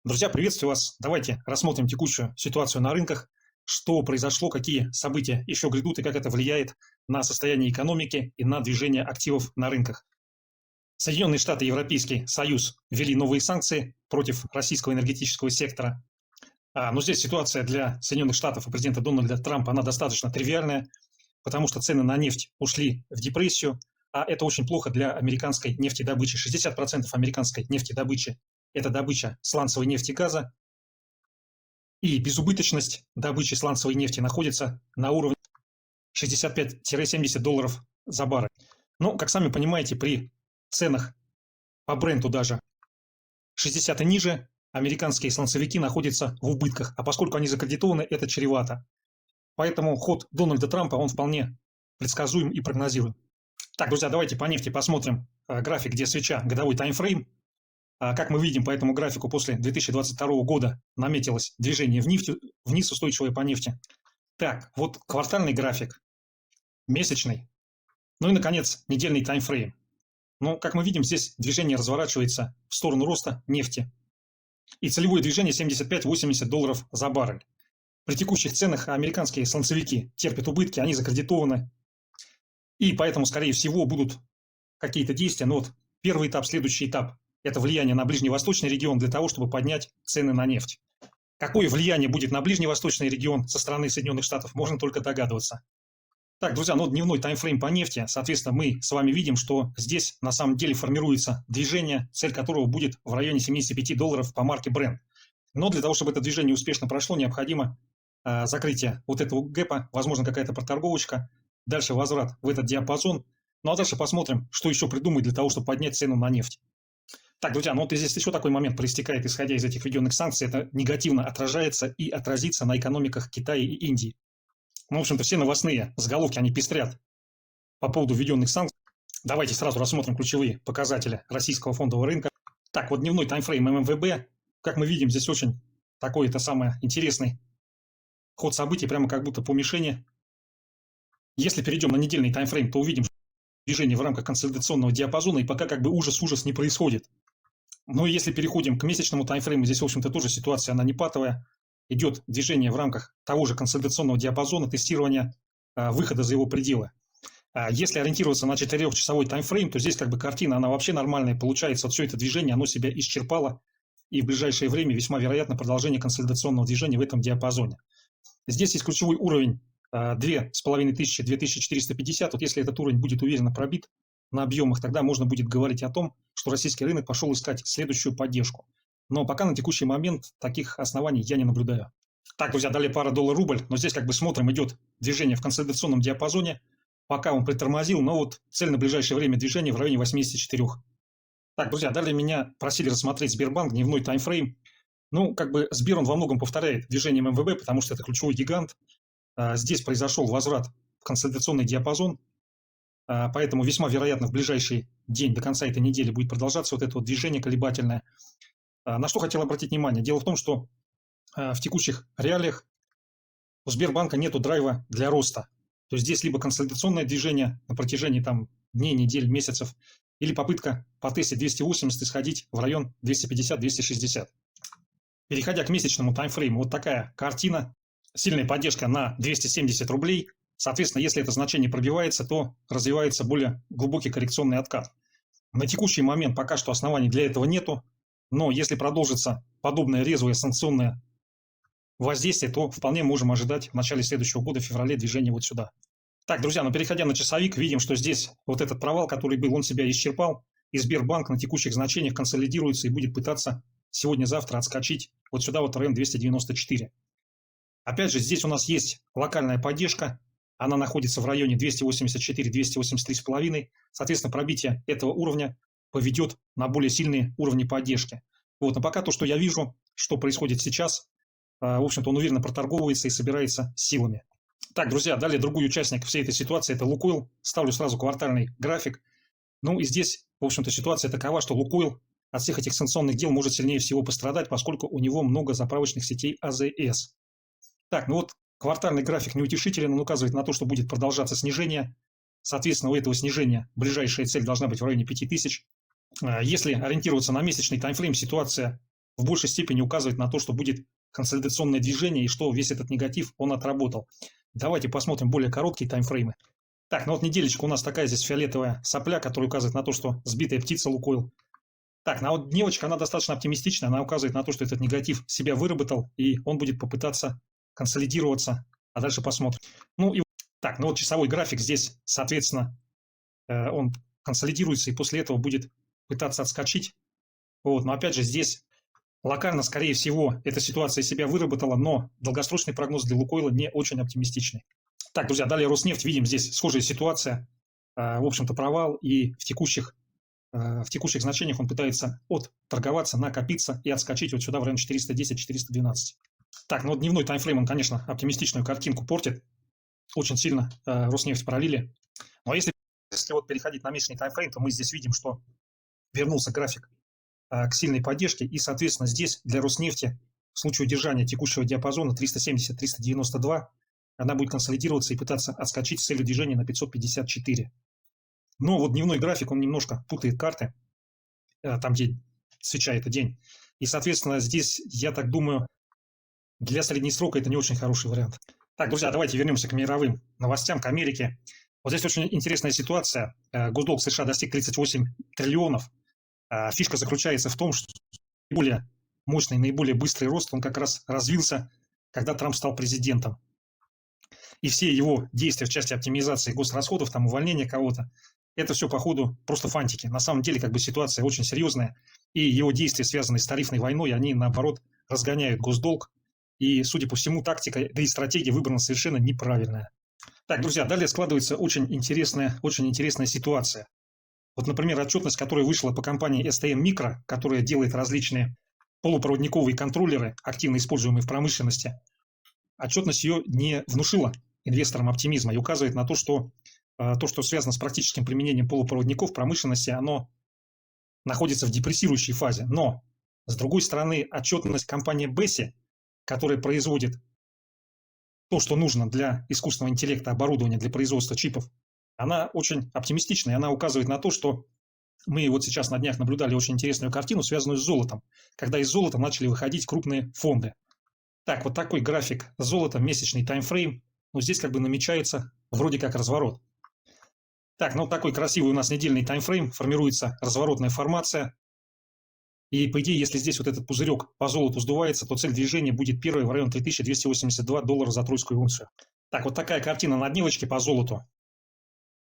Друзья, приветствую вас. Давайте рассмотрим текущую ситуацию на рынках, что произошло, какие события еще грядут и как это влияет на состояние экономики и на движение активов на рынках. Соединенные Штаты и Европейский Союз ввели новые санкции против российского энергетического сектора. Но здесь ситуация для Соединенных Штатов и президента Дональда Трампа, она достаточно тривиальная, потому что цены на нефть ушли в депрессию, а это очень плохо для американской нефтедобычи. 60% американской нефтедобычи – это добыча сланцевой нефти и газа, и безубыточность добычи сланцевой нефти находится на уровне 65-70 долларов за баррель. Но, как сами понимаете, при ценах по бренду даже 60 и ниже, американские сланцевики находятся в убытках, а поскольку они закредитованы, это чревато. Поэтому ход Дональда Трампа, он вполне предсказуем и прогнозируем. Так, друзья, давайте по нефти посмотрим график, где свеча, годовой таймфрейм. Как мы видим по этому графику, после 2022 года наметилось движение вниз устойчивое по нефти. Так, вот квартальный график, месячный, ну и, наконец, недельный таймфрейм. Ну, как мы видим, здесь движение разворачивается в сторону роста нефти. И целевое движение 75-80 долларов за баррель. При текущих ценах американские сланцевики терпят убытки, они закредитованы. И поэтому, скорее всего, будут какие-то действия. Но вот первый этап, следующий этап – это влияние на ближневосточный регион для того, чтобы поднять цены на нефть. Какое влияние будет на ближневосточный регион со стороны Соединенных Штатов, можно только догадываться. Так, друзья, ну дневной таймфрейм по нефти. Соответственно, мы с вами видим, что здесь на самом деле формируется движение, цель которого будет в районе 75 долларов по марке Brent. Но для того, чтобы это движение успешно прошло, необходимо закрытие вот этого гэпа, возможно, какая-то проторговочка, дальше возврат в этот диапазон. Ну а дальше посмотрим, что еще придумать для того, чтобы поднять цену на нефть. Так, друзья, ну вот и здесь еще такой момент проистекает, исходя из этих введенных санкций, это негативно отражается и отразится на экономиках Китая и Индии. Ну, в общем-то, все новостные заголовки, они пестрят по поводу введенных санкций. Давайте сразу рассмотрим ключевые показатели российского фондового рынка. Так, вот дневной таймфрейм ММВБ. Как мы видим, здесь очень такой, это самый интересный ход событий, прямо как будто по мишени. Если перейдем на недельный таймфрейм, то увидим движение в рамках консолидационного диапазона, и пока как бы ужас-ужас не происходит. Но если переходим к месячному таймфрейму, здесь, в общем-то, тоже ситуация, она не патовая. Идет движение в рамках того же консолидационного диапазона, тестирования выхода за его пределы. Если ориентироваться на 4-часовой таймфрейм, то здесь как бы картина, она вообще нормальная. Получается, вот все это движение, оно себя исчерпало, и в ближайшее время весьма вероятно продолжение консолидационного движения в этом диапазоне. Здесь есть ключевой уровень 2500-2450. Вот если этот уровень будет уверенно пробит на объемах, тогда можно будет говорить о том, что российский рынок пошел искать следующую поддержку. Но пока на текущий момент таких оснований я не наблюдаю. Так, друзья, далее пара доллар-рубль, но здесь как бы смотрим, идет движение в консолидационном диапазоне, пока он притормозил, но вот цель на ближайшее время движения в районе 84. Так, друзья, далее меня просили рассмотреть Сбербанк, дневной таймфрейм. Ну, как бы Сбер, он во многом повторяет движение МВБ, потому что это ключевой гигант. Здесь произошел возврат в консолидационный диапазон, поэтому весьма вероятно в ближайший день до конца этой недели будет продолжаться вот это вот движение колебательное. На что хотел обратить внимание? Дело в том, что в текущих реалиях у Сбербанка нету драйва для роста. То есть здесь либо консолидационное движение на протяжении там, дней, недель, месяцев, или попытка потестить 280 и сходить в район 250-260. Переходя к месячному таймфрейму, вот такая картина. Сильная поддержка на 270 рублей. Соответственно, если это значение пробивается, то развивается более глубокий коррекционный откат. На текущий момент пока что оснований для этого нету. Но если продолжится подобное резвое санкционное воздействие, то вполне можем ожидать в начале следующего года, в феврале, движение вот сюда. Так, друзья, но переходя на часовик, видим, что здесь вот этот провал, который был, он себя исчерпал. И Сбербанк на текущих значениях консолидируется и будет пытаться сегодня-завтра отскочить вот сюда, вот в район 294. Опять же, здесь у нас есть локальная поддержка. Она находится в районе 284-283,5. Соответственно, пробитие этого уровня поведет на более сильные уровни поддержки. Вот, но пока то, что я вижу, что происходит сейчас, в общем-то, он уверенно проторговывается и собирается силами. Так, друзья, далее другой участник всей этой ситуации – это Лукойл. Ставлю сразу квартальный график. Ну и здесь, в общем-то, ситуация такова, что Лукойл от всех этих санкционных дел может сильнее всего пострадать, поскольку у него много заправочных сетей АЗС. Так, ну вот квартальный график неутешителен, он указывает на то, что будет продолжаться снижение. Соответственно, у этого снижения ближайшая цель должна быть в районе 5000. Если ориентироваться на месячный таймфрейм, ситуация в большей степени указывает на то, что будет консолидационное движение и что весь этот негатив он отработал. Давайте посмотрим более короткие таймфреймы. Так, ну вот неделечка у нас такая здесь фиолетовая сопля, которая указывает на то, что сбитая птица Лукойл. Так, ну а вот дневочка, она достаточно оптимистичная, она указывает на то, что этот негатив себя выработал, и он будет попытаться консолидироваться, а дальше посмотрим. Ну и так, ну вот часовой график здесь, соответственно, он консолидируется и после этого будет пытаться отскочить. Вот, но опять же здесь локально, скорее всего, эта ситуация себя выработала, но долгосрочный прогноз для Лукойла не очень оптимистичный. Так, друзья, далее Роснефть, видим здесь схожая ситуация, в общем-то провал, и в текущих значениях он пытается отторговаться, накопиться и отскочить вот сюда в район 410-412. Так, ну вот дневной таймфрейм, он, конечно, оптимистичную картинку портит, очень сильно Роснефть пролили. Но если вот переходить на месячный таймфрейм, то мы здесь видим, что вернулся график к сильной поддержке, и, соответственно, здесь для Роснефти в случае удержания текущего диапазона 370-392 она будет консолидироваться и пытаться отскочить с целью движения на 554. Но вот дневной график, он немножко путает карты, там, где свеча – это день. И, соответственно, здесь, я так думаю, для средней срока это не очень хороший вариант. Так, друзья, давайте вернемся к мировым новостям, к Америке. Вот здесь очень интересная ситуация. Госдолг США достиг 38 триллионов. Фишка заключается в том, что наиболее мощный, наиболее быстрый рост, он как раз развился, когда Трамп стал президентом. И все его действия в части оптимизации госрасходов, там, увольнения кого-то, это все, по ходу, просто фантики. На самом деле, как бы ситуация очень серьезная, и его действия, связанные с тарифной войной, они, наоборот, разгоняют госдолг. И, судя по всему, тактика, да и стратегия выбрана совершенно неправильная. Так, друзья, далее складывается очень интересная ситуация. Вот, например, отчетность, которая вышла по компании STM Micro, которая делает различные полупроводниковые контроллеры, активно используемые в промышленности, отчетность ее не внушила инвесторам оптимизма и указывает на то, что связано с практическим применением полупроводников в промышленности, оно находится в депрессирующей фазе. Но, с другой стороны, отчетность компании Besi, которая производит то, что нужно для искусственного интеллекта, оборудования для производства чипов, она очень оптимистичная. Она указывает на то, что мы вот сейчас на днях наблюдали очень интересную картину, связанную с золотом, когда из золота начали выходить крупные фонды. Так, вот такой график золота, месячный таймфрейм. Ну, здесь как бы намечается вроде как разворот. Так, ну такой красивый у нас недельный таймфрейм, формируется разворотная формация. И по идее, если здесь вот этот пузырек по золоту сдувается, то цель движения будет первой в район $3282 за тройскую унцию. Так, вот такая картина на дневочке по золоту.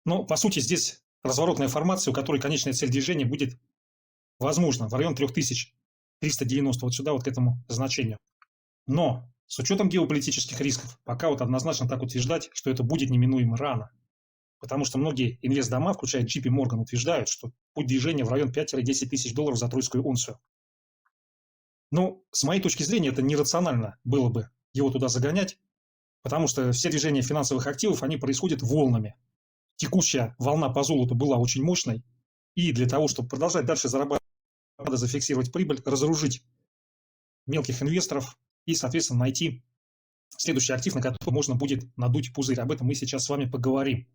Но, по сути, здесь разворотная формация, у которой конечная цель движения будет, возможно, в район 3390, вот сюда, вот к этому значению. Но с учетом геополитических рисков, пока вот однозначно так утверждать, что это будет неминуемо рано. Потому что многие инвестдома, включая JP Morgan, утверждают, что путь движения в район 5-10 тысяч долларов за тройскую унцию. Ну, с моей точки зрения, это нерационально было бы его туда загонять, потому что все движения финансовых активов, они происходят волнами. Текущая волна по золоту была очень мощной, и для того, чтобы продолжать дальше зарабатывать, надо зафиксировать прибыль, разоружить мелких инвесторов и, соответственно, найти следующий актив, на который можно будет надуть пузырь. Об этом мы сейчас с вами поговорим.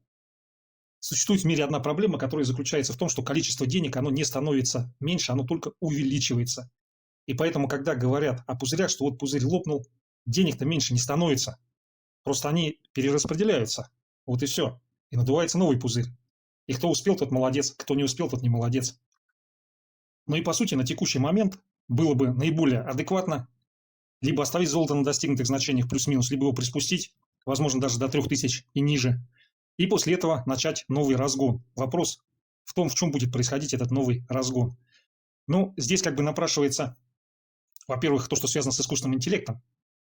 Существует в мире одна проблема, которая заключается в том, что количество денег, оно не становится меньше, оно только увеличивается. И поэтому, когда говорят о пузырях, что вот пузырь лопнул, денег-то меньше не становится. Просто они перераспределяются. Вот и все. И надувается новый пузырь. И кто успел, тот молодец, кто не успел, тот не молодец. Ну и по сути, на текущий момент было бы наиболее адекватно либо оставить золото на достигнутых значениях плюс-минус, либо его приспустить, возможно, даже до 3000 и ниже. И после этого начать новый разгон. Вопрос в том, в чем будет происходить этот новый разгон. Ну, здесь как бы напрашивается, во-первых, то, что связано с искусственным интеллектом.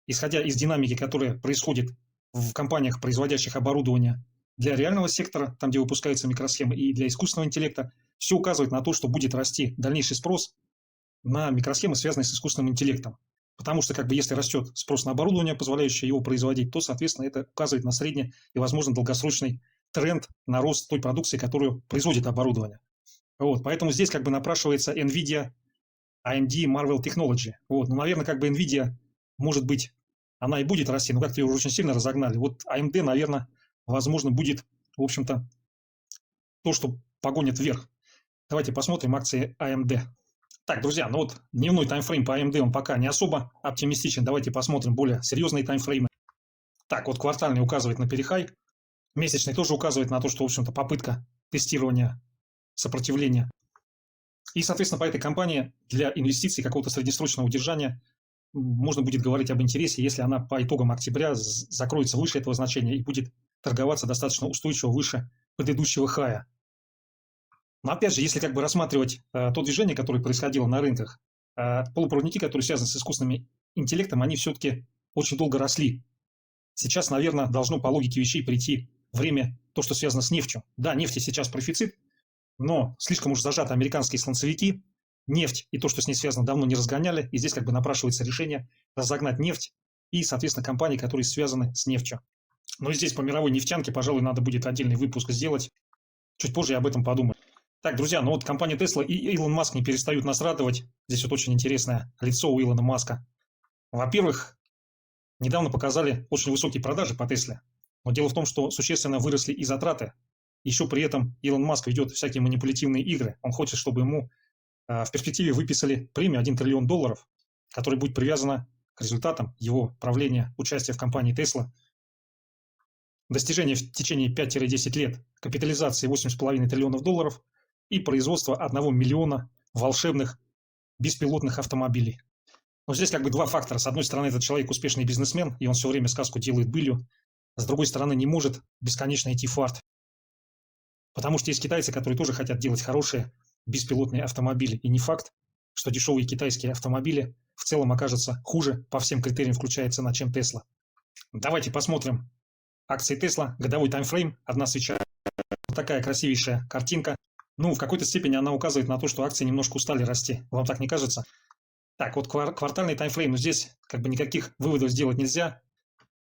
Исходя из динамики, которая происходит в компаниях, производящих оборудование для реального сектора, там, где выпускаются микросхемы, и для искусственного интеллекта, все указывает на то, что будет расти дальнейший спрос на микросхемы, связанные с искусственным интеллектом. Потому что, как бы, если растет спрос на оборудование, позволяющее его производить, то, соответственно, это указывает на средний и, возможно, долгосрочный тренд на рост той продукции, которую производит оборудование. Вот, поэтому здесь как бы напрашивается NVIDIA, AMD, Marvell Technology. Вот, ну, наверное, как бы NVIDIA, может быть, она и будет расти, но как-то ее уже очень сильно разогнали. Вот AMD, наверное, возможно, будет, в общем-то, то, что погонит вверх. Давайте посмотрим акции AMD. Так, друзья, ну вот дневной таймфрейм по AMD он пока не особо оптимистичен. Давайте посмотрим более серьезные таймфреймы. Так, вот квартальный указывает на перехай, месячный тоже указывает на то, что, в общем-то, попытка тестирования сопротивления. И, соответственно, по этой компании для инвестиций какого-то среднесрочного удержания можно будет говорить об интересе, если она по итогам октября закроется выше этого значения и будет торговаться достаточно устойчиво выше предыдущего хая. Но опять же, если как бы рассматривать то движение, которое происходило на рынках, полупроводники, которые связаны с искусственным интеллектом, они все-таки очень долго росли. Сейчас, наверное, должно по логике вещей прийти время, то, что связано с нефтью. Да, нефти сейчас профицит, но слишком уж зажаты американские сланцевики, нефть и то, что с ней связано, давно не разгоняли, и здесь как бы напрашивается решение разогнать нефть и, соответственно, компании, которые связаны с нефтью. Но здесь по мировой нефтянке, пожалуй, надо будет отдельный выпуск сделать. Чуть позже я об этом подумаю. Так, друзья, ну вот компания Tesla и Илон Маск не перестают нас радовать. Здесь вот очень интересное лицо у Илона Маска. Во-первых, недавно показали очень высокие продажи по Тесле. Но дело в том, что существенно выросли и затраты. Еще при этом Илон Маск ведет всякие манипулятивные игры. Он хочет, чтобы ему в перспективе выписали премию $1 триллион, которая будет привязана к результатам его правления, участия в компании Tesla. Достижение в течение 5-10 лет капитализации $8,5 триллионов и производство 1 миллиона волшебных беспилотных автомобилей. Но здесь как бы два фактора. С одной стороны, этот человек успешный бизнесмен, и он все время сказку делает былью. С другой стороны, не может бесконечно идти фарт. Потому что есть китайцы, которые тоже хотят делать хорошие беспилотные автомобили. И не факт, что дешевые китайские автомобили в целом окажутся хуже по всем критериям, включая цена, чем Tesla. Давайте посмотрим акции Tesla, годовой таймфрейм, одна свеча. Вот такая красивейшая картинка. Ну, в какой-то степени она указывает на то, что акции немножко устали расти. Вам так не кажется? Так, вот квартальный таймфрейм, но здесь как бы никаких выводов сделать нельзя.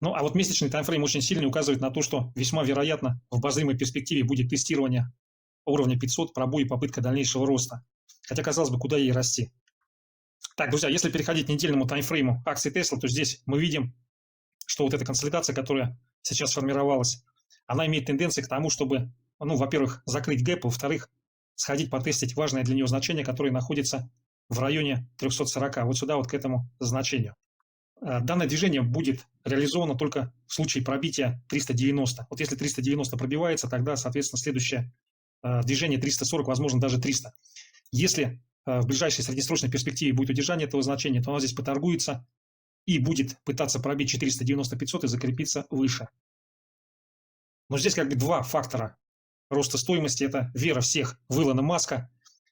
Ну, а вот месячный таймфрейм очень сильно указывает на то, что весьма вероятно в обозримой перспективе будет тестирование уровня 500, пробой и попытка дальнейшего роста. Хотя, казалось бы, куда ей расти. Так, друзья, если переходить к недельному таймфрейму акций Tesla, то здесь мы видим, что вот эта консолидация, которая сейчас сформировалась, она имеет тенденции к тому, чтобы, ну, во-первых, закрыть гэп, во-вторых, сходить потестить важное для нее значение, которое находится в районе 340, вот сюда, вот к этому значению. Данное движение будет реализовано только в случае пробития 390. Вот если 390 пробивается, тогда, соответственно, следующее движение 340, возможно, даже 300. Если в ближайшей среднесрочной перспективе будет удержание этого значения, то оно здесь поторгуется и будет пытаться пробить 490-500 и закрепиться выше. Но здесь как бы два фактора роста стоимости. Это вера всех в Илона Маска.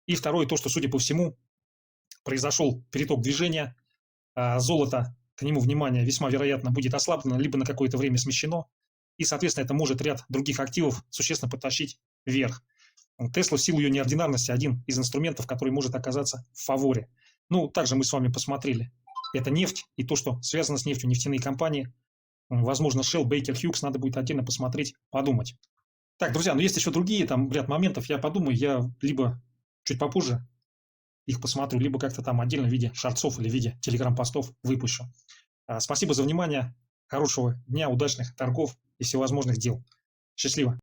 И второе, то, что, судя по всему, произошел переток движения. Золото, к нему внимание весьма вероятно будет ослаблено, либо на какое-то время смещено. И, соответственно, это может ряд других активов существенно подтащить вверх. Тесла в силу ее неординарности один из инструментов, который может оказаться в фаворе. Ну, также мы с вами посмотрели. Это нефть и то, что связано с нефтью, нефтяные компании. Возможно, Shell, Baker Hughes, надо будет отдельно посмотреть, подумать. Так, друзья, но есть еще другие там ряд моментов. Я подумаю, я либо чуть попозже их посмотрю, либо как-то там отдельно в виде шортсов или в виде телеграм-постов выпущу. Спасибо за внимание. Хорошего дня, удачных торгов и всевозможных дел. Счастливо.